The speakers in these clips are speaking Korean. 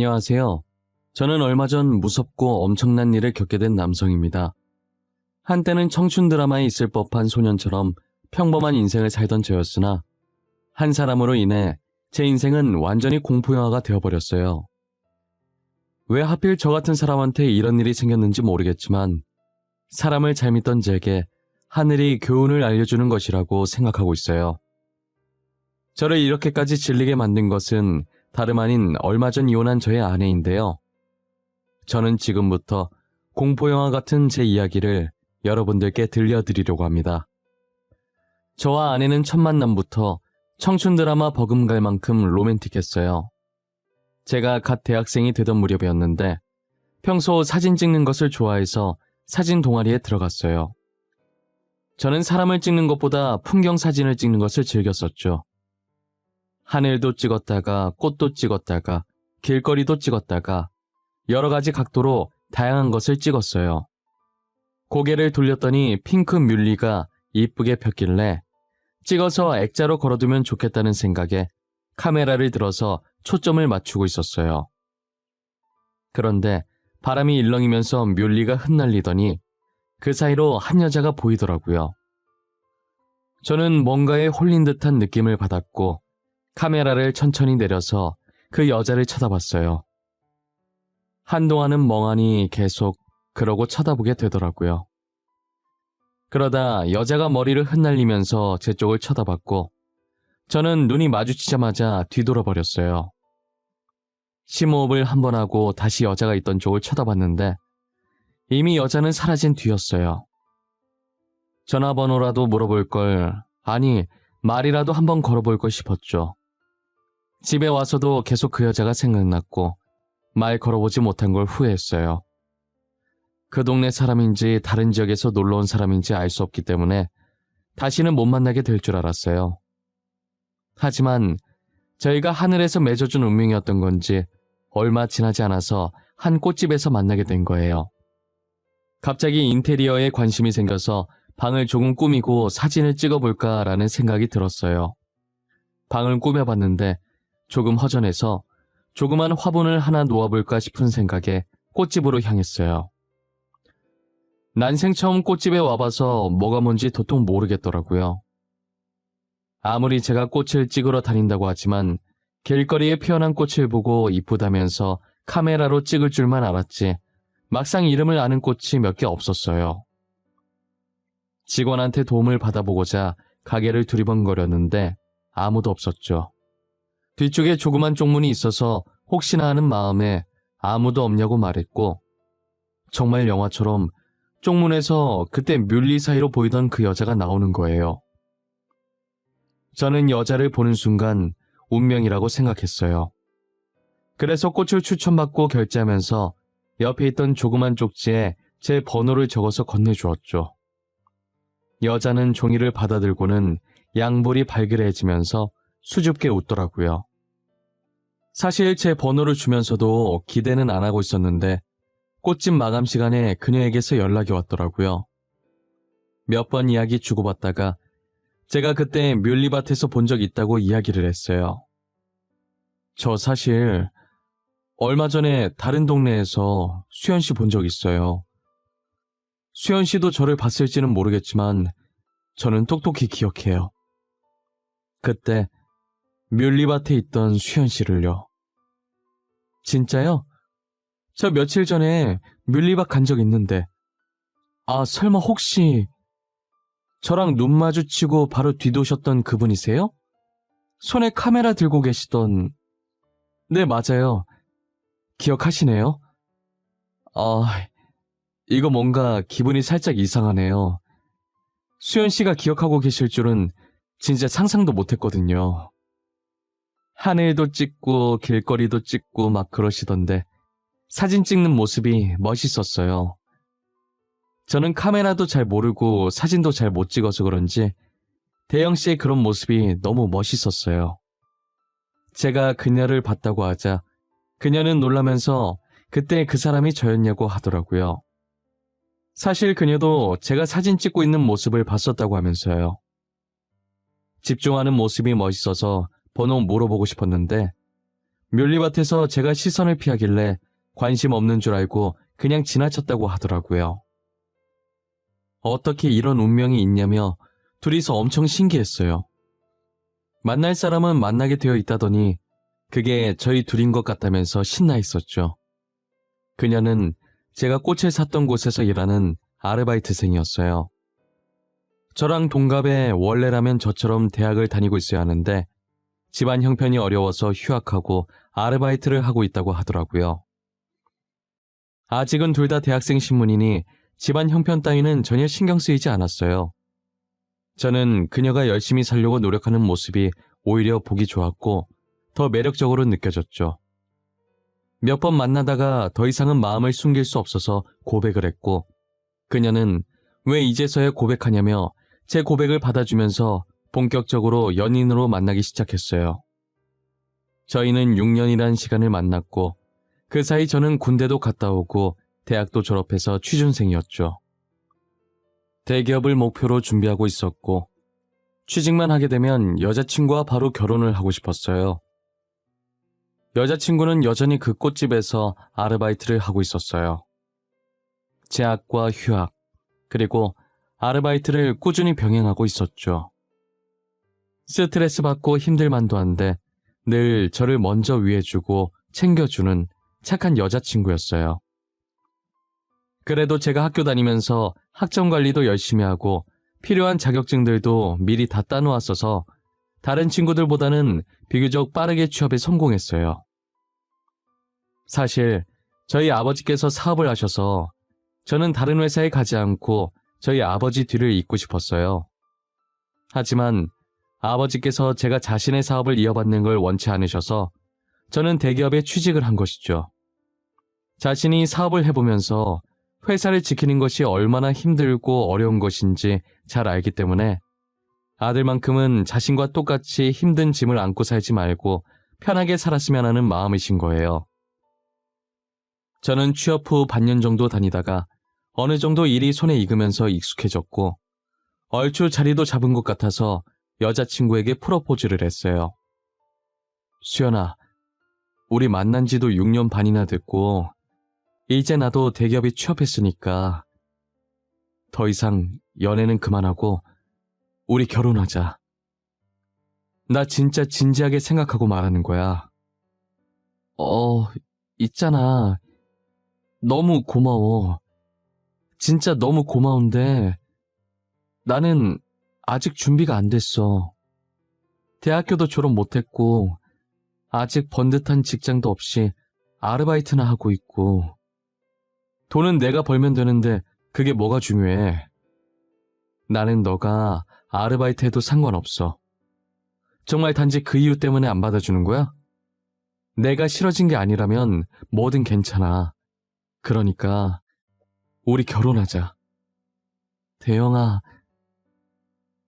안녕하세요. 저는 얼마 전 무섭고 엄청난 일을 겪게 된 남성입니다. 한때는 청춘 드라마에 있을 법한 소년처럼 평범한 인생을 살던 저였으나 한 사람으로 인해 제 인생은 완전히 공포영화가 되어버렸어요. 왜 하필 저 같은 사람한테 이런 일이 생겼는지 모르겠지만 사람을 잘 믿던 제게 하늘이 교훈을 알려주는 것이라고 생각하고 있어요. 저를 이렇게까지 질리게 만든 것은 다름 아닌 얼마 전 이혼한 저의 아내인데요. 저는 지금부터 공포영화 같은 제 이야기를 여러분들께 들려드리려고 합니다. 저와 아내는 첫 만남부터 청춘 드라마 버금갈 만큼 로맨틱했어요. 제가 갓 대학생이 되던 무렵이었는데 평소 사진 찍는 것을 좋아해서 사진 동아리에 들어갔어요. 저는 사람을 찍는 것보다 풍경 사진을 찍는 것을 즐겼었죠. 하늘도 찍었다가 꽃도 찍었다가 길거리도 찍었다가 여러 가지 각도로 다양한 것을 찍었어요. 고개를 돌렸더니 핑크 뮬리가 이쁘게 폈길래 찍어서 액자로 걸어두면 좋겠다는 생각에 카메라를 들어서 초점을 맞추고 있었어요. 그런데 바람이 일렁이면서 뮬리가 흩날리더니 그 사이로 한 여자가 보이더라고요. 저는 뭔가에 홀린 듯한 느낌을 받았고 카메라를 천천히 내려서 그 여자를 쳐다봤어요. 한동안은 멍하니 계속 그러고 쳐다보게 되더라고요. 그러다 여자가 머리를 흩날리면서 제 쪽을 쳐다봤고 저는 눈이 마주치자마자 뒤돌아버렸어요. 심호흡을 한 번 하고 다시 여자가 있던 쪽을 쳐다봤는데 이미 여자는 사라진 뒤였어요. 전화번호라도 물어볼 걸, 아니 말이라도 한번 걸어볼 걸 싶었죠. 집에 와서도 계속 그 여자가 생각났고 말 걸어보지 못한 걸 후회했어요. 그 동네 사람인지 다른 지역에서 놀러온 사람인지 알 수 없기 때문에 다시는 못 만나게 될 줄 알았어요. 하지만 저희가 하늘에서 맺어준 운명이었던 건지 얼마 지나지 않아서 한 꽃집에서 만나게 된 거예요. 갑자기 인테리어에 관심이 생겨서 방을 조금 꾸미고 사진을 찍어볼까라는 생각이 들었어요. 방을 꾸며봤는데 조금 허전해서 조그만 화분을 하나 놓아볼까 싶은 생각에 꽃집으로 향했어요. 난생 처음 꽃집에 와봐서 뭐가 뭔지 도통 모르겠더라고요. 아무리 제가 꽃을 찍으러 다닌다고 하지만 길거리에 피어난 꽃을 보고 이쁘다면서 카메라로 찍을 줄만 알았지 막상 이름을 아는 꽃이 몇 개 없었어요. 직원한테 도움을 받아보고자 가게를 두리번거렸는데 아무도 없었죠. 뒤쪽에 조그만 쪽문이 있어서 혹시나 하는 마음에 아무도 없냐고 말했고 정말 영화처럼 쪽문에서 그때 뮬리 사이로 보이던 그 여자가 나오는 거예요. 저는 여자를 보는 순간 운명이라고 생각했어요. 그래서 꽃을 추천받고 결제하면서 옆에 있던 조그만 쪽지에 제 번호를 적어서 건네주었죠. 여자는 종이를 받아들고는 양볼이 발그레해지면서 수줍게 웃더라고요. 사실 제 번호를 주면서도 기대는 안 하고 있었는데 꽃집 마감 시간에 그녀에게서 연락이 왔더라고요. 몇 번 이야기 주고받다가 제가 그때 뮬리밭에서 본 적 있다고 이야기를 했어요. 저 사실 얼마 전에 다른 동네에서 수연 씨 본 적 있어요. 수연 씨도 저를 봤을지는 모르겠지만 저는 똑똑히 기억해요. 그때 뮬리밭에 있던 수연 씨를요. 진짜요? 저 며칠 전에 뮬리밭 간 적 있는데 아 설마 혹시 저랑 눈 마주치고 바로 뒤도셨던 그분이세요? 손에 카메라 들고 계시던... 네 맞아요. 기억하시네요? 이거 뭔가 기분이 살짝 이상하네요. 수연 씨가 기억하고 계실 줄은 진짜 상상도 못했거든요. 하늘도 찍고 길거리도 찍고 막 그러시던데 사진 찍는 모습이 멋있었어요. 저는 카메라도 잘 모르고 사진도 잘 못 찍어서 그런지 대영 씨의 그런 모습이 너무 멋있었어요. 제가 그녀를 봤다고 하자 그녀는 놀라면서 그때 그 사람이 저였냐고 하더라고요. 사실 그녀도 제가 사진 찍고 있는 모습을 봤었다고 하면서요. 집중하는 모습이 멋있어서 번호 물어보고 싶었는데 뮬리밭에서 제가 시선을 피하길래 관심 없는 줄 알고 그냥 지나쳤다고 하더라고요. 어떻게 이런 운명이 있냐며 둘이서 엄청 신기했어요. 만날 사람은 만나게 되어 있다더니 그게 저희 둘인 것 같다면서 신나 있었죠. 그녀는 제가 꽃을 샀던 곳에서 일하는 아르바이트생이었어요. 저랑 동갑에 원래라면 저처럼 대학을 다니고 있어야 하는데 집안 형편이 어려워서 휴학하고 아르바이트를 하고 있다고 하더라고요. 아직은 둘 다 대학생 신분이니 집안 형편 따위는 전혀 신경 쓰이지 않았어요. 저는 그녀가 열심히 살려고 노력하는 모습이 오히려 보기 좋았고 더 매력적으로 느껴졌죠. 몇 번 만나다가 더 이상은 마음을 숨길 수 없어서 고백을 했고 그녀는 왜 이제서야 고백하냐며 제 고백을 받아주면서 본격적으로 연인으로 만나기 시작했어요. 저희는 6년이란 시간을 만났고 그 사이 저는 군대도 갔다 오고 대학도 졸업해서 취준생이었죠. 대기업을 목표로 준비하고 있었고 취직만 하게 되면 여자친구와 바로 결혼을 하고 싶었어요. 여자친구는 여전히 그 꽃집에서 아르바이트를 하고 있었어요. 재학과 휴학, 그리고 아르바이트를 꾸준히 병행하고 있었죠. 스트레스 받고 힘들만도 한데 늘 저를 먼저 위해주고 챙겨주는 착한 여자친구였어요. 그래도 제가 학교 다니면서 학점 관리도 열심히 하고 필요한 자격증들도 미리 다 따놓았어서 다른 친구들보다는 비교적 빠르게 취업에 성공했어요. 사실 저희 아버지께서 사업을 하셔서 저는 다른 회사에 가지 않고 저희 아버지 뒤를 잇고 싶었어요. 하지만 아버지께서 제가 자신의 사업을 이어받는 걸 원치 않으셔서 저는 대기업에 취직을 한 것이죠. 자신이 사업을 해보면서 회사를 지키는 것이 얼마나 힘들고 어려운 것인지 잘 알기 때문에 아들만큼은 자신과 똑같이 힘든 짐을 안고 살지 말고 편하게 살았으면 하는 마음이신 거예요. 저는 취업 후 반년 정도 다니다가 어느 정도 일이 손에 익으면서 익숙해졌고 얼추 자리도 잡은 것 같아서 여자친구에게 프로포즈를 했어요. 수연아, 우리 만난 지도 6년 반이나 됐고 이제 나도 대기업에 취업했으니까 더 이상 연애는 그만하고 우리 결혼하자. 나 진짜 진지하게 생각하고 말하는 거야. 있잖아. 너무 고마워. 진짜 너무 고마운데 나는 아직 준비가 안 됐어. 대학교도 졸업 못했고 아직 번듯한 직장도 없이 아르바이트나 하고 있고 돈은 내가 벌면 되는데 그게 뭐가 중요해. 나는 너가 아르바이트 해도 상관없어. 정말 단지 그 이유 때문에 안 받아주는 거야? 내가 싫어진 게 아니라면 뭐든 괜찮아. 그러니까 우리 결혼하자. 대영아,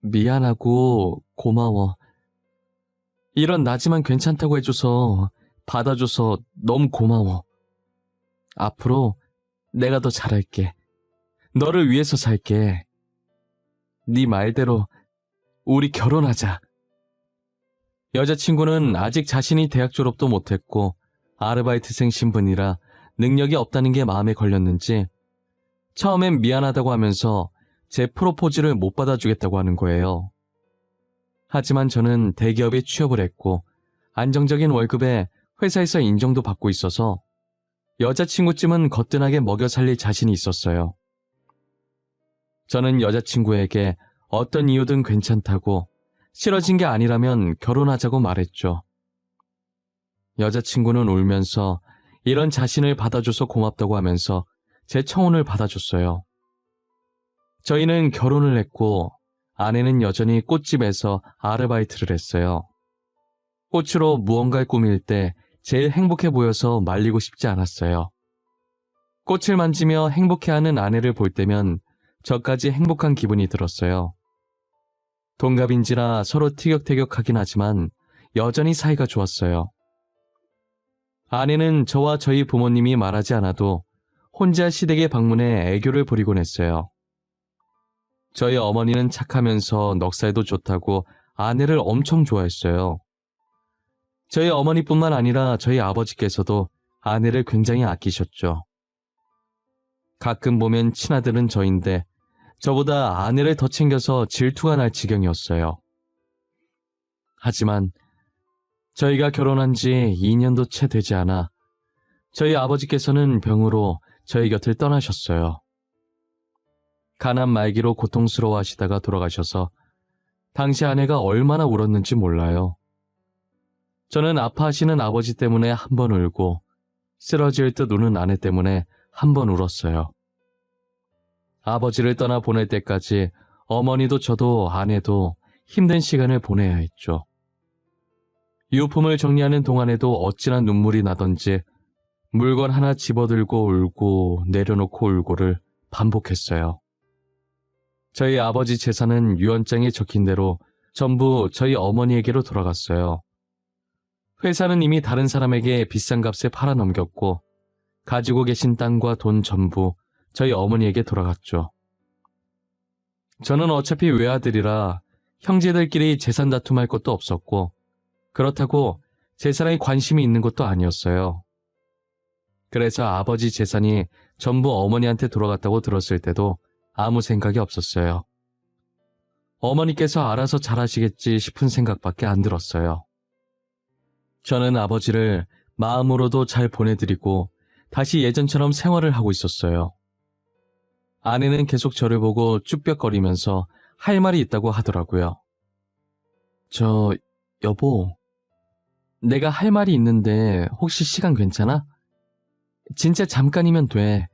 미안하고 고마워. 이런 나지만 괜찮다고 해줘서 받아줘서 너무 고마워. 앞으로 내가 더 잘할게. 너를 위해서 살게. 네 말대로 우리 결혼하자. 여자친구는 아직 자신이 대학 졸업도 못했고 아르바이트생 신분이라 능력이 없다는 게 마음에 걸렸는지 처음엔 미안하다고 하면서 제 프로포즈를 못 받아주겠다고 하는 거예요. 하지만 저는 대기업에 취업을 했고 안정적인 월급에 회사에서 인정도 받고 있어서 여자친구쯤은 거뜬하게 먹여 살릴 자신이 있었어요. 저는 여자친구에게 어떤 이유든 괜찮다고 싫어진 게 아니라면 결혼하자고 말했죠. 여자친구는 울면서 이런 자신을 받아줘서 고맙다고 하면서 제 청혼을 받아줬어요. 저희는 결혼을 했고 아내는 여전히 꽃집에서 아르바이트를 했어요. 꽃으로 무언가를 꾸밀 때 제일 행복해 보여서 말리고 싶지 않았어요. 꽃을 만지며 행복해하는 아내를 볼 때면 저까지 행복한 기분이 들었어요. 동갑인지라 서로 티격태격하긴 하지만 여전히 사이가 좋았어요. 아내는 저와 저희 부모님이 말하지 않아도 혼자 시댁에 방문해 애교를 부리곤 했어요. 저희 어머니는 착하면서 넉살도 좋다고 아내를 엄청 좋아했어요. 저희 어머니뿐만 아니라 저희 아버지께서도 아내를 굉장히 아끼셨죠. 가끔 보면 친아들은 저인데 저보다 아내를 더 챙겨서 질투가 날 지경이었어요. 하지만 저희가 결혼한 지 2년도 채 되지 않아 저희 아버지께서는 병으로 저희 곁을 떠나셨어요. 가난 말기로 고통스러워 하시다가 돌아가셔서 당시 아내가 얼마나 울었는지 몰라요. 저는 아파하시는 아버지 때문에 한 번 울고 쓰러질 듯 우는 아내 때문에 한 번 울었어요. 아버지를 떠나 보낼 때까지 어머니도 저도 아내도 힘든 시간을 보내야 했죠. 유품을 정리하는 동안에도 어찌나 눈물이 나던지 물건 하나 집어들고 울고 내려놓고 울고를 반복했어요. 저희 아버지 재산은 유언장에 적힌 대로 전부 저희 어머니에게로 돌아갔어요. 회사는 이미 다른 사람에게 비싼 값에 팔아넘겼고 가지고 계신 땅과 돈 전부 저희 어머니에게 돌아갔죠. 저는 어차피 외아들이라 형제들끼리 재산 다툼할 것도 없었고 그렇다고 재산에 관심이 있는 것도 아니었어요. 그래서 아버지 재산이 전부 어머니한테 돌아갔다고 들었을 때도 아무 생각이 없었어요. 어머니께서 알아서 잘하시겠지 싶은 생각밖에 안 들었어요. 저는 아버지를 마음으로도 잘 보내드리고 다시 예전처럼 생활을 하고 있었어요. 아내는 계속 저를 보고 쭈뼛거리면서 할 말이 있다고 하더라고요. 여보, 내가 할 말이 있는데 혹시 시간 괜찮아? 진짜 잠깐이면 돼.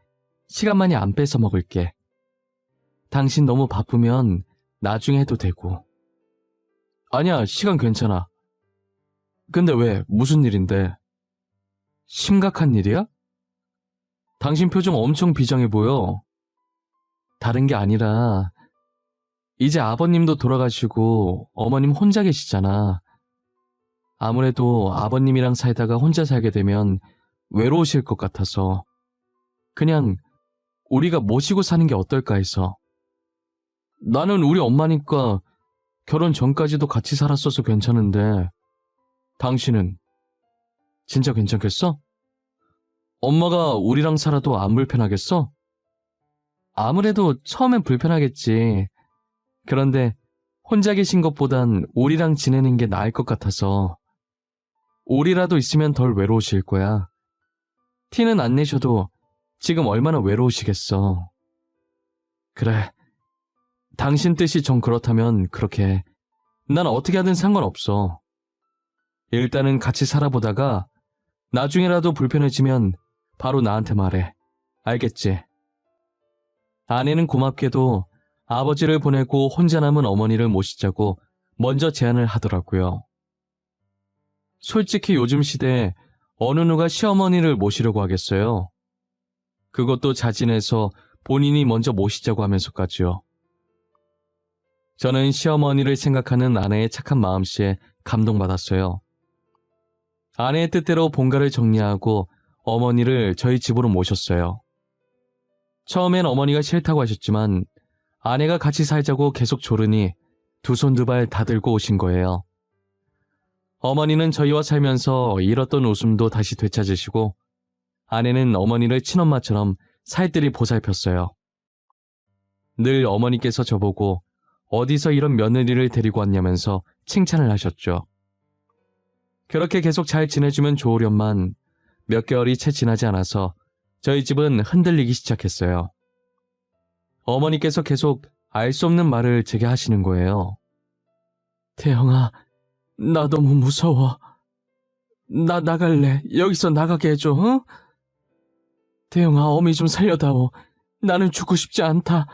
시간 많이 안 뺏어 먹을게. 당신 너무 바쁘면 나중에 해도 되고. 아니야, 시간 괜찮아. 근데 왜? 무슨 일인데? 심각한 일이야? 당신 표정 엄청 비장해 보여. 다른 게 아니라 이제 아버님도 돌아가시고 어머님 혼자 계시잖아. 아무래도 아버님이랑 살다가 혼자 살게 되면 외로우실 것 같아서 그냥 우리가 모시고 사는 게 어떨까 해서. 나는 우리 엄마니까 결혼 전까지도 같이 살았어서 괜찮은데 당신은 진짜 괜찮겠어? 엄마가 우리랑 살아도 안 불편하겠어? 아무래도 처음엔 불편하겠지. 그런데 혼자 계신 것보단 우리랑 지내는 게 나을 것 같아서. 우리라도 있으면 덜 외로우실 거야. 티는 안 내셔도 지금 얼마나 외로우시겠어. 그래, 당신 뜻이 정 그렇다면 그렇게 해. 난 어떻게 하든 상관없어. 일단은 같이 살아보다가 나중에라도 불편해지면 바로 나한테 말해. 알겠지? 아내는 고맙게도 아버지를 보내고 혼자 남은 어머니를 모시자고 먼저 제안을 하더라고요. 솔직히 요즘 시대에 어느 누가 시어머니를 모시려고 하겠어요. 그것도 자진해서 본인이 먼저 모시자고 하면서까지요. 저는 시어머니를 생각하는 아내의 착한 마음씨에 감동받았어요. 아내의 뜻대로 본가를 정리하고 어머니를 저희 집으로 모셨어요. 처음엔 어머니가 싫다고 하셨지만 아내가 같이 살자고 계속 조르니 두 손 두 발 다 들고 오신 거예요. 어머니는 저희와 살면서 잃었던 웃음도 다시 되찾으시고 아내는 어머니를 친엄마처럼 살뜰히 보살폈어요. 늘 어머니께서 저보고 어디서 이런 며느리를 데리고 왔냐면서 칭찬을 하셨죠. 그렇게 계속 잘 지내주면 좋으련만 몇 개월이 채 지나지 않아서 저희 집은 흔들리기 시작했어요. 어머니께서 계속 알 수 없는 말을 제게 하시는 거예요. 태영아, 나 너무 무서워. 나 나갈래. 여기서 나가게 해줘, 응? 태영아, 어미 좀 살려다오. 나는 죽고 싶지 않다.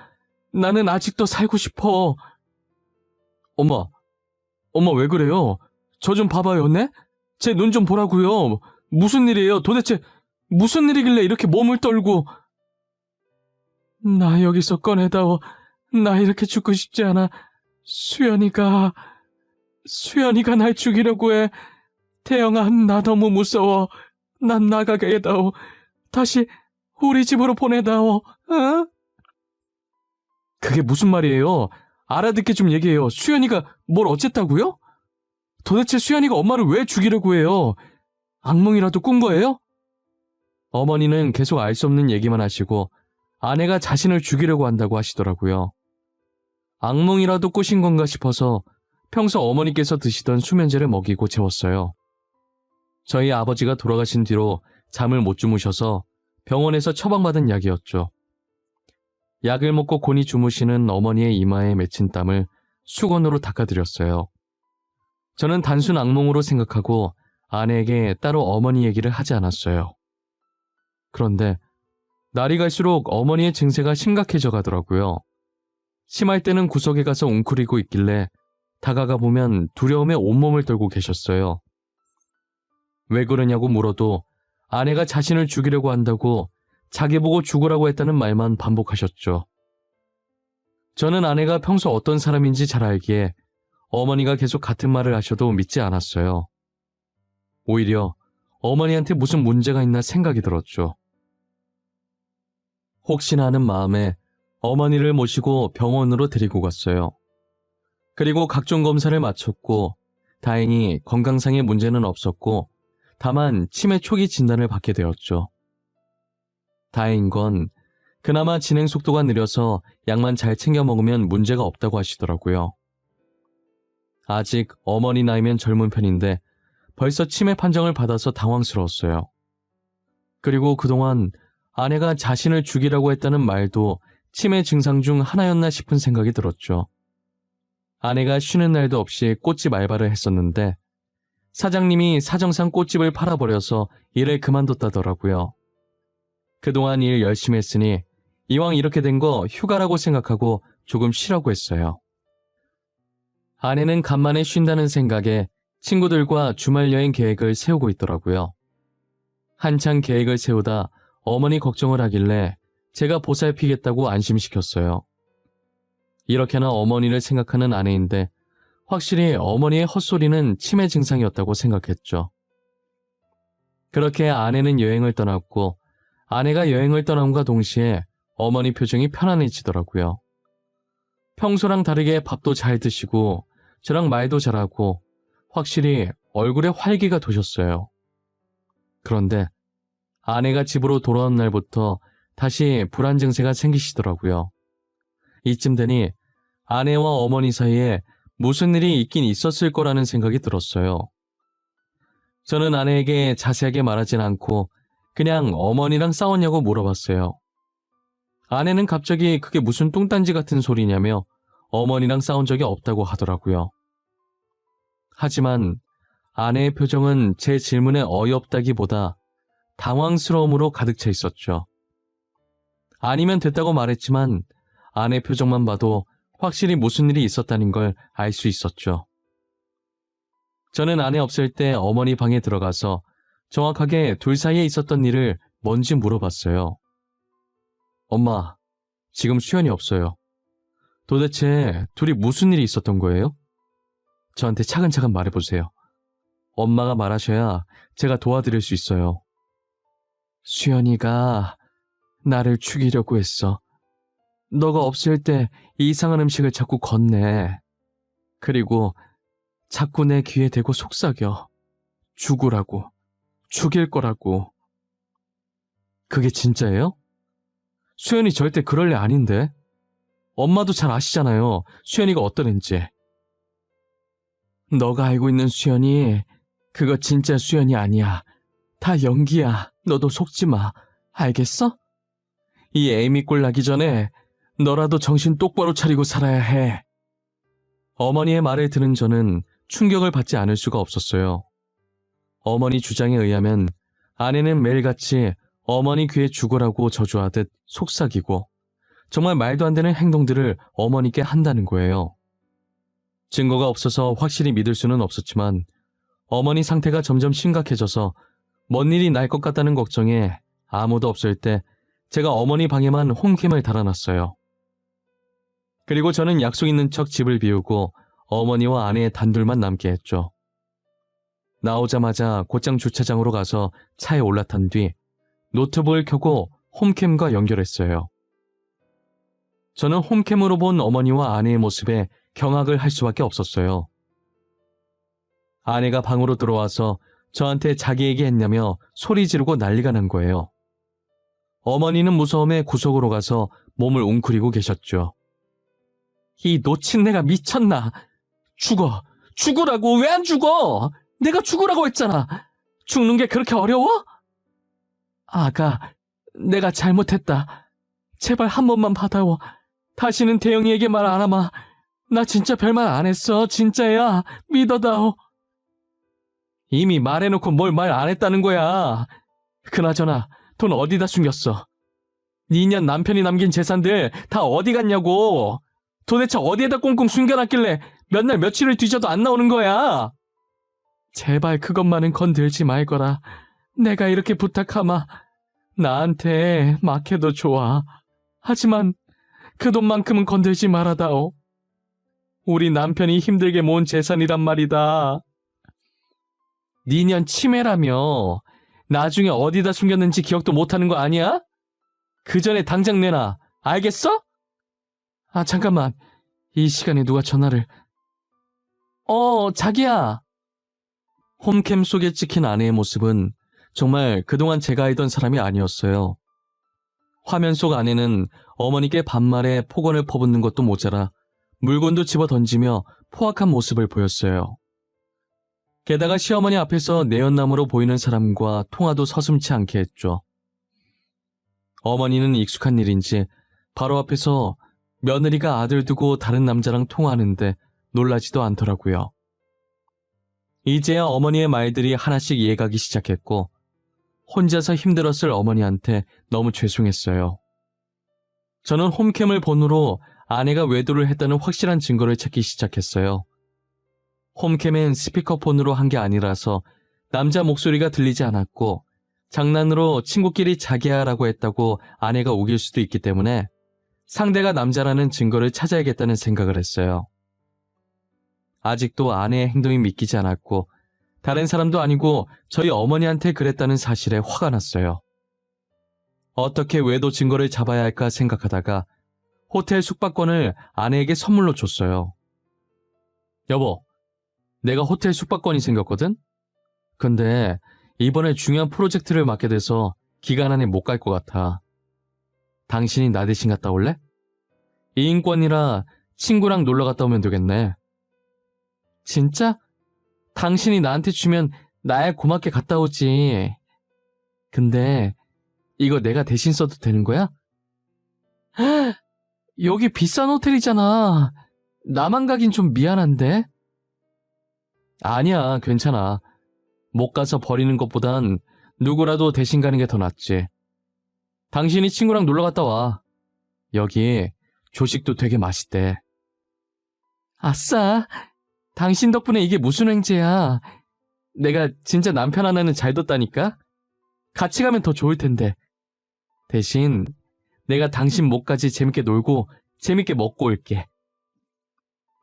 나는 아직도 살고 싶어. 엄마 왜 그래요? 저 좀 봐봐요, 네? 제 눈 좀 보라고요. 무슨 일이에요? 도대체 무슨 일이길래 이렇게 몸을 떨고. 나 여기서 꺼내다오. 나 이렇게 죽고 싶지 않아. 수연이가 날 죽이려고 해. 태영아, 나 너무 무서워. 난 나가게 해다오. 다시 우리 집으로 보내다오. 어? 그게 무슨 말이에요? 알아듣게 좀 얘기해요. 수연이가 뭘 어쨌다고요? 도대체 수연이가 엄마를 왜 죽이려고 해요? 악몽이라도 꾼 거예요? 어머니는 계속 알 수 없는 얘기만 하시고 아내가 자신을 죽이려고 한다고 하시더라고요. 악몽이라도 꾸신 건가 싶어서 평소 어머니께서 드시던 수면제를 먹이고 재웠어요. 저희 아버지가 돌아가신 뒤로 잠을 못 주무셔서 병원에서 처방받은 약이었죠. 약을 먹고 곤히 주무시는 어머니의 이마에 맺힌 땀을 수건으로 닦아드렸어요. 저는 단순 악몽으로 생각하고 아내에게 따로 어머니 얘기를 하지 않았어요. 그런데 날이 갈수록 어머니의 증세가 심각해져 가더라고요. 심할 때는 구석에 가서 웅크리고 있길래 다가가 보면 두려움에 온몸을 떨고 계셨어요. 왜 그러냐고 물어도 아내가 자신을 죽이려고 한다고 자기 보고 죽으라고 했다는 말만 반복하셨죠. 저는 아내가 평소 어떤 사람인지 잘 알기에 어머니가 계속 같은 말을 하셔도 믿지 않았어요. 오히려 어머니한테 무슨 문제가 있나 생각이 들었죠. 혹시나 하는 마음에 어머니를 모시고 병원으로 데리고 갔어요. 그리고 각종 검사를 마쳤고 다행히 건강상의 문제는 없었고 다만 치매 초기 진단을 받게 되었죠. 다행인 건 그나마 진행 속도가 느려서 약만 잘 챙겨 먹으면 문제가 없다고 하시더라고요. 아직 어머니 나이면 젊은 편인데 벌써 치매 판정을 받아서 당황스러웠어요. 그리고 그동안 아내가 자신을 죽이라고 했다는 말도 치매 증상 중 하나였나 싶은 생각이 들었죠. 아내가 쉬는 날도 없이 꽃집 알바를 했었는데 사장님이 사정상 꽃집을 팔아버려서 일을 그만뒀다더라고요. 그동안 일 열심히 했으니 이왕 이렇게 된 거 휴가라고 생각하고 조금 쉬라고 했어요. 아내는 간만에 쉰다는 생각에 친구들과 주말 여행 계획을 세우고 있더라고요. 한창 계획을 세우다 어머니 걱정을 하길래 제가 보살피겠다고 안심시켰어요. 이렇게나 어머니를 생각하는 아내인데 확실히 어머니의 헛소리는 치매 증상이었다고 생각했죠. 그렇게 아내는 여행을 떠났고 아내가 여행을 떠남과 동시에 어머니 표정이 편안해지더라고요. 평소랑 다르게 밥도 잘 드시고 저랑 말도 잘하고 확실히 얼굴에 활기가 도셨어요. 그런데 아내가 집으로 돌아온 날부터 다시 불안 증세가 생기시더라고요. 이쯤 되니 아내와 어머니 사이에 무슨 일이 있긴 있었을 거라는 생각이 들었어요. 저는 아내에게 자세하게 말하진 않고 그냥 어머니랑 싸웠냐고 물어봤어요. 아내는 갑자기 그게 무슨 뚱딴지 같은 소리냐며 어머니랑 싸운 적이 없다고 하더라고요. 하지만 아내의 표정은 제 질문에 어이없다기보다 당황스러움으로 가득 차 있었죠. 아니면 됐다고 말했지만 아내 표정만 봐도 확실히 무슨 일이 있었다는 걸 알 수 있었죠. 저는 아내 없을 때 어머니 방에 들어가서 정확하게 둘 사이에 있었던 일을 뭔지 물어봤어요. 엄마, 지금 수연이 없어요. 도대체 둘이 무슨 일이 있었던 거예요? 저한테 차근차근 말해보세요. 엄마가 말하셔야 제가 도와드릴 수 있어요. 수연이가 나를 죽이려고 했어. 너가 없을 때 이상한 음식을 자꾸 건네. 그리고 자꾸 내 귀에 대고 속삭여. 죽으라고. 죽일 거라고. 그게 진짜예요? 수연이 절대 그럴 애 아닌데. 엄마도 잘 아시잖아요. 수연이가 어떤 앤지. 너가 알고 있는 수연이 그거 진짜 수연이 아니야. 다 연기야. 너도 속지 마. 알겠어? 이 에이미 꼴 나기 전에 너라도 정신 똑바로 차리고 살아야 해. 어머니의 말을 들은 저는 충격을 받지 않을 수가 없었어요. 어머니 주장에 의하면 아내는 매일같이 어머니 귀에 죽으라고 저주하듯 속삭이고 정말 말도 안 되는 행동들을 어머니께 한다는 거예요. 증거가 없어서 확실히 믿을 수는 없었지만 어머니 상태가 점점 심각해져서 뭔 일이 날 것 같다는 걱정에 아무도 없을 때 제가 어머니 방에만 홈캠을 달아놨어요. 그리고 저는 약속 있는 척 집을 비우고 어머니와 아내의 단둘만 남게 했죠. 나오자마자 곧장 주차장으로 가서 차에 올라탄 뒤 노트북을 켜고 홈캠과 연결했어요. 저는 홈캠으로 본 어머니와 아내의 모습에 경악을 할 수밖에 없었어요. 아내가 방으로 들어와서 저한테 자기 얘기했냐며 소리 지르고 난리가 난 거예요. 어머니는 무서움에 구석으로 가서 몸을 웅크리고 계셨죠. 이 노친네가 미쳤나? 죽으라고. 왜 안 죽어? 내가 죽으라고 했잖아. 죽는 게 그렇게 어려워? 아가, 내가 잘못했다. 제발 한 번만 받아워. 다시는 대영이에게 말 안 하마. 나 진짜 별말 안 했어. 진짜야. 믿어다오. 이미 말해놓고 뭘 말 안 했다는 거야. 그나저나 돈 어디다 숨겼어? 니년 남편이 남긴 재산들 다 어디 갔냐고. 도대체 어디에다 꽁꽁 숨겨놨길래 몇 날 며칠을 뒤져도 안 나오는 거야. 제발 그것만은 건들지 말거라. 내가 이렇게 부탁하마. 나한테 막해도 좋아. 하지만 그 돈만큼은 건들지 말아다오. 우리 남편이 힘들게 모은 재산이란 말이다. 니년 치매라며. 나중에 어디다 숨겼는지 기억도 못하는 거 아니야? 그 전에 당장 내놔. 알겠어? 아, 잠깐만. 이 시간에 누가 전화를... 자기야. 홈캠 속에 찍힌 아내의 모습은 정말 그동안 제가 알던 사람이 아니었어요. 화면 속 아내는 어머니께 반말에 폭언을 퍼붓는 것도 모자라 물건도 집어 던지며 포악한 모습을 보였어요. 게다가 시어머니 앞에서 내연남으로 보이는 사람과 통화도 서슴지 않게 했죠. 어머니는 익숙한 일인지 바로 앞에서 며느리가 아들 두고 다른 남자랑 통화하는데 놀라지도 않더라고요. 이제야 어머니의 말들이 하나씩 이해가기 시작했고 혼자서 힘들었을 어머니한테 너무 죄송했어요. 저는 홈캠을 번호로 아내가 외도를 했다는 확실한 증거를 찾기 시작했어요. 홈캠엔 스피커폰으로 한 게 아니라서 남자 목소리가 들리지 않았고 장난으로 친구끼리 자기야라고 했다고 아내가 우길 수도 있기 때문에 상대가 남자라는 증거를 찾아야겠다는 생각을 했어요. 아직도 아내의 행동이 믿기지 않았고 다른 사람도 아니고 저희 어머니한테 그랬다는 사실에 화가 났어요. 어떻게 외도 증거를 잡아야 할까 생각하다가 호텔 숙박권을 아내에게 선물로 줬어요. 여보, 내가 호텔 숙박권이 생겼거든? 근데 이번에 중요한 프로젝트를 맡게 돼서 기간 안에 못 갈 것 같아. 당신이 나 대신 갔다 올래? 2인권이라 친구랑 놀러 갔다 오면 되겠네. 진짜? 당신이 나한테 주면 나야 고맙게 갔다 오지. 근데 이거 내가 대신 써도 되는 거야? 여기 비싼 호텔이잖아. 나만 가긴 좀 미안한데? 아니야, 괜찮아. 못 가서 버리는 것보단 누구라도 대신 가는 게 더 낫지. 당신이 친구랑 놀러 갔다 와. 여기 조식도 되게 맛있대. 아싸, 당신 덕분에 이게 무슨 횡재야. 내가 진짜 남편 하나는 잘 뒀다니까? 같이 가면 더 좋을 텐데. 대신 내가 당신 목까지 재밌게 놀고 재밌게 먹고 올게.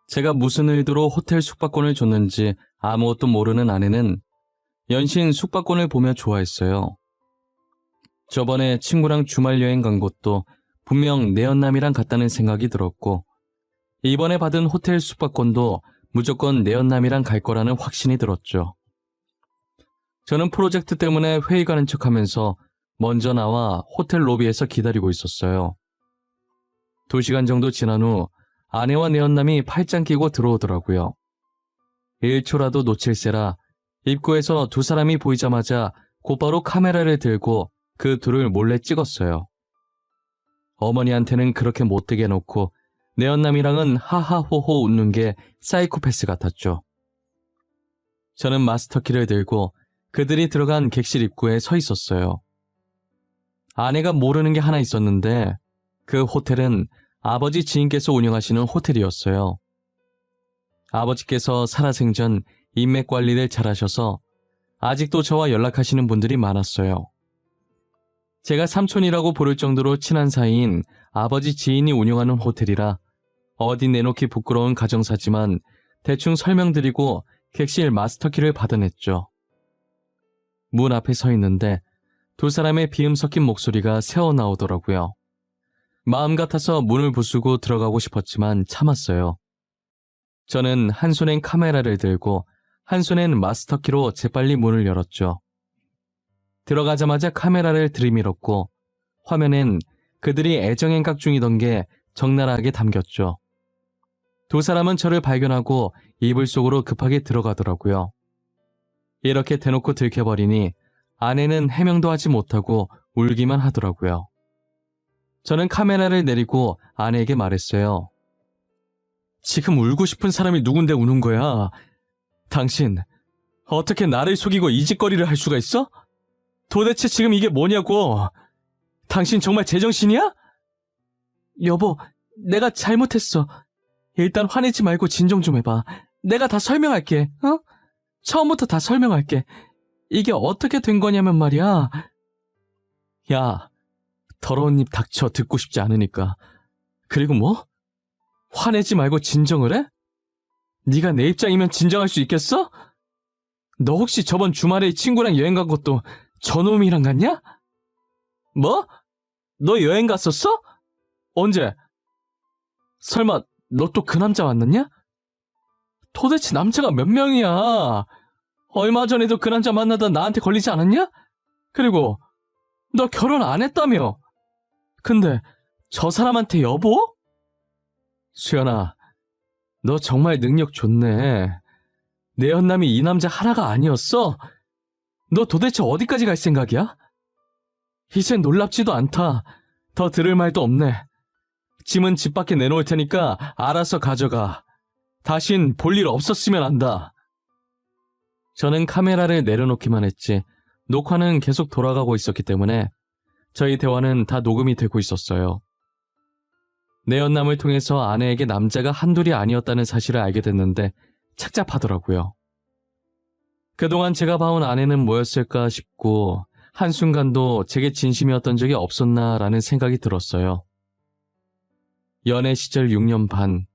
제가 무슨 의도로 호텔 숙박권을 줬는지 아무것도 모르는 아내는 연신 숙박권을 보며 좋아했어요. 저번에 친구랑 주말 여행 간 곳도 분명 내연남이랑 갔다는 생각이 들었고 이번에 받은 호텔 숙박권도 무조건 내연남이랑 갈 거라는 확신이 들었죠. 저는 프로젝트 때문에 회의 가는 척하면서 먼저 나와 호텔 로비에서 기다리고 있었어요. 2시간 정도 지난 후 아내와 내연남이 팔짱 끼고 들어오더라고요. 1초라도 놓칠세라 입구에서 두 사람이 보이자마자 곧바로 카메라를 들고 그 둘을 몰래 찍었어요. 어머니한테는 그렇게 못되게 해놓고 내연남이랑은 하하호호 웃는 게 사이코패스 같았죠. 저는 마스터키를 들고 그들이 들어간 객실 입구에 서 있었어요. 아내가 모르는 게 하나 있었는데 그 호텔은 아버지 지인께서 운영하시는 호텔이었어요. 아버지께서 살아생전 인맥 관리를 잘하셔서 아직도 저와 연락하시는 분들이 많았어요. 제가 삼촌이라고 부를 정도로 친한 사이인 아버지 지인이 운영하는 호텔이라 어디 내놓기 부끄러운 가정사지만 대충 설명드리고 객실 마스터키를 받아냈죠. 문 앞에 서 있는데 두 사람의 비음 섞인 목소리가 새어나오더라고요. 마음 같아서 문을 부수고 들어가고 싶었지만 참았어요. 저는 한 손엔 카메라를 들고 한 손엔 마스터키로 재빨리 문을 열었죠. 들어가자마자 카메라를 들이밀었고 화면엔 그들이 애정행각 중이던 게 적나라하게 담겼죠. 두 사람은 저를 발견하고 이불 속으로 급하게 들어가더라고요. 이렇게 대놓고 들켜버리니 아내는 해명도 하지 못하고 울기만 하더라고요. 저는 카메라를 내리고 아내에게 말했어요. 지금 울고 싶은 사람이 누군데 우는 거야? 당신, 어떻게 나를 속이고 이 짓거리를 할 수가 있어? 도대체 지금 이게 뭐냐고! 당신 정말 제정신이야? 여보, 내가 잘못했어. 일단 화내지 말고 진정 좀 해봐. 내가 다 설명할게, 어? 처음부터 다 설명할게. 이게 어떻게 된 거냐면 말이야. 야, 더러운 입 닥쳐. 듣고 싶지 않으니까. 그리고 뭐? 화내지 말고 진정을 해? 네가 내 입장이면 진정할 수 있겠어? 너 혹시 저번 주말에 친구랑 여행 간 것도 저놈이랑 갔냐? 뭐? 너 여행 갔었어? 언제? 설마 너 또 그 남자 만났냐? 도대체 남자가 몇 명이야? 얼마 전에도 그 남자 만나다 나한테 걸리지 않았냐? 그리고 너 결혼 안 했다며? 근데 저 사람한테 여보? 수연아, 너 정말 능력 좋네. 내 연남이 이 남자 하나가 아니었어? 너 도대체 어디까지 갈 생각이야? 이젠 놀랍지도 않다. 더 들을 말도 없네. 짐은 집 밖에 내놓을 테니까 알아서 가져가. 다신 볼 일 없었으면 한다. 저는 카메라를 내려놓기만 했지 녹화는 계속 돌아가고 있었기 때문에 저희 대화는 다 녹음이 되고 있었어요. 내 연남을 통해서 아내에게 남자가 한둘이 아니었다는 사실을 알게 됐는데 착잡하더라고요. 그동안 제가 봐온 아내는 뭐였을까 싶고 한순간도 제게 진심이었던 적이 없었나라는 생각이 들었어요. 연애 시절 6년 반,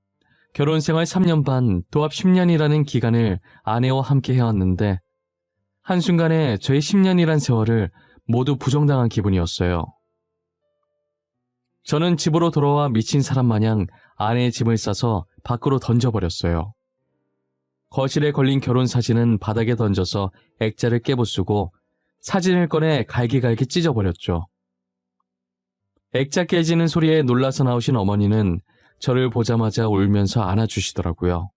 결혼 생활 3년 반, 도합 10년이라는 기간을 아내와 함께 해왔는데 한순간에 저의 10년이란 세월을 모두 부정당한 기분이었어요. 저는 집으로 돌아와 미친 사람 마냥 아내의 짐을 싸서 밖으로 던져버렸어요. 거실에 걸린 결혼 사진은 바닥에 던져서 액자를 깨부수고 사진을 꺼내 갈기갈기 찢어버렸죠. 액자 깨지는 소리에 놀라서 나오신 어머니는 저를 보자마자 울면서 안아주시더라고요.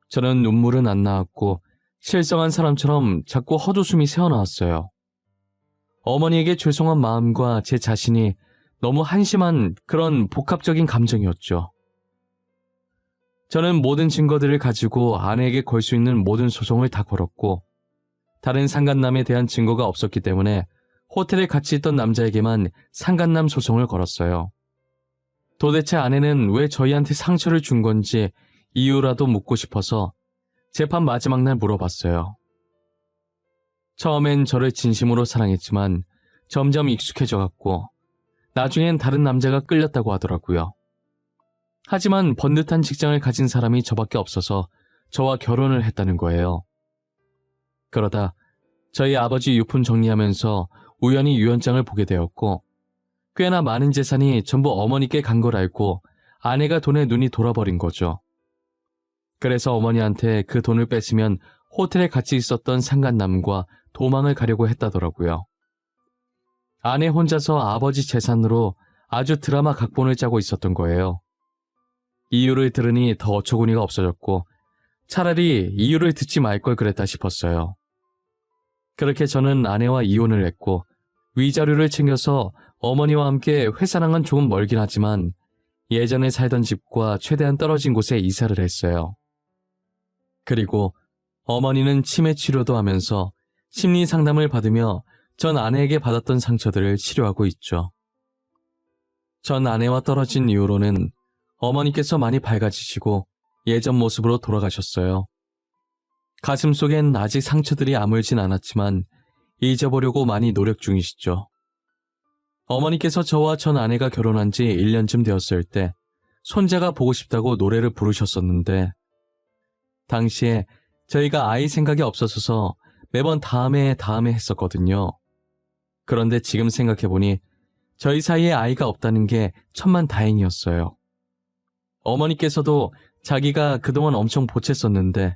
저는 눈물은 안 나왔고 실성한 사람처럼 자꾸 헛웃음이 새어나왔어요. 어머니에게 죄송한 마음과 제 자신이 너무 한심한 그런 복합적인 감정이었죠. 저는 모든 증거들을 가지고 아내에게 걸 수 있는 모든 소송을 다 걸었고 다른 상간남에 대한 증거가 없었기 때문에 호텔에 같이 있던 남자에게만 상간남 소송을 걸었어요. 도대체 아내는 왜 저희한테 상처를 준 건지 이유라도 묻고 싶어서 재판 마지막 날 물어봤어요. 처음엔 저를 진심으로 사랑했지만 점점 익숙해져갔고 나중엔 다른 남자가 끌렸다고 하더라고요. 하지만 번듯한 직장을 가진 사람이 저밖에 없어서 저와 결혼을 했다는 거예요. 그러다 저희 아버지 유품 정리하면서 우연히 유언장을 보게 되었고 꽤나 많은 재산이 전부 어머니께 간 걸 알고 아내가 돈에 눈이 돌아버린 거죠. 그래서 어머니한테 그 돈을 뺏으면 호텔에 같이 있었던 상간남과 도망을 가려고 했다더라고요. 아내 혼자서 아버지 재산으로 아주 드라마 각본을 짜고 있었던 거예요. 이유를 들으니 더 어처구니가 없어졌고 차라리 이유를 듣지 말 걸 그랬다 싶었어요. 그렇게 저는 아내와 이혼을 했고 위자료를 챙겨서 어머니와 함께 회사랑은 조금 멀긴 하지만 예전에 살던 집과 최대한 떨어진 곳에 이사를 했어요. 그리고 어머니는 치매 치료도 하면서 심리 상담을 받으며 전 아내에게 받았던 상처들을 치료하고 있죠. 전 아내와 떨어진 이후로는 어머니께서 많이 밝아지시고 예전 모습으로 돌아가셨어요. 가슴속엔 아직 상처들이 아물진 않았지만 잊어보려고 많이 노력 중이시죠. 어머니께서 저와 전 아내가 결혼한 지 1년쯤 되었을 때 손자가 보고 싶다고 노래를 부르셨었는데 당시에 저희가 아이 생각이 없어서 매번 다음에 했었거든요. 그런데 지금 생각해보니 저희 사이에 아이가 없다는 게 천만다행이었어요. 어머니께서도 자기가 그동안 엄청 보챘었는데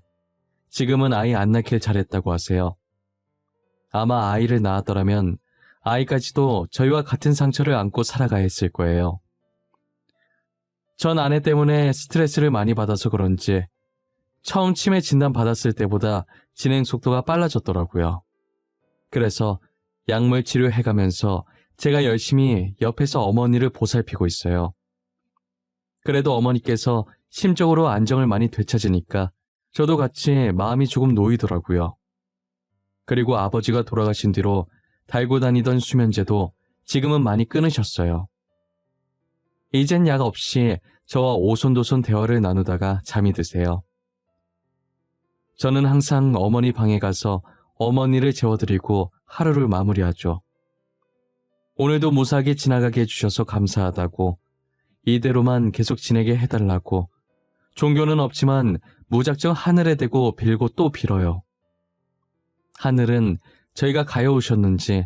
지금은 아이 안 낳길 잘했다고 하세요. 아마 아이를 낳았더라면 아이까지도 저희와 같은 상처를 안고 살아가야 했을 거예요. 전 아내 때문에 스트레스를 많이 받아서 그런지 처음 치매 진단 받았을 때보다 진행 속도가 빨라졌더라고요. 그래서 약물 치료해가면서 제가 열심히 옆에서 어머니를 보살피고 있어요. 그래도 어머니께서 심적으로 안정을 많이 되찾으니까 저도 같이 마음이 조금 놓이더라고요. 그리고 아버지가 돌아가신 뒤로 달고 다니던 수면제도 지금은 많이 끊으셨어요. 이젠 약 없이 저와 오손도손 대화를 나누다가 잠이 드세요. 저는 항상 어머니 방에 가서 어머니를 재워드리고 하루를 마무리하죠. 오늘도 무사하게 지나가게 해주셔서 감사하다고, 이대로만 계속 지내게 해달라고, 종교는 없지만 무작정 하늘에 대고 빌고 또 빌어요. 하늘은 저희가 가여우셨는지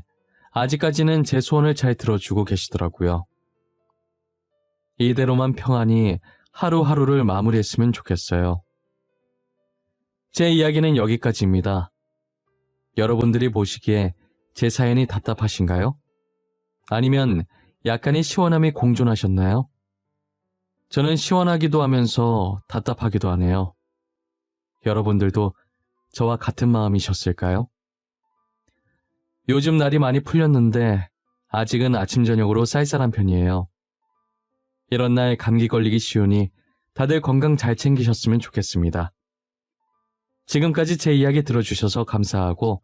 아직까지는 제 소원을 잘 들어주고 계시더라고요. 이대로만 평안히 하루하루를 마무리했으면 좋겠어요. 제 이야기는 여기까지입니다. 여러분들이 보시기에 제 사연이 답답하신가요? 아니면 약간의 시원함이 공존하셨나요? 저는 시원하기도 하면서 답답하기도 하네요. 여러분들도 저와 같은 마음이셨을까요? 요즘 날이 많이 풀렸는데 아직은 아침 저녁으로 쌀쌀한 편이에요. 이런 날 감기 걸리기 쉬우니 다들 건강 잘 챙기셨으면 좋겠습니다. 지금까지 제 이야기 들어주셔서 감사하고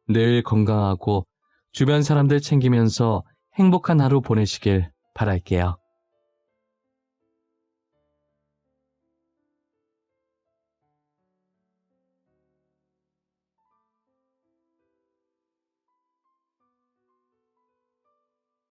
늘 건강하고 주변 사람들 챙기면서 행복한 하루 보내시길 바랄게요.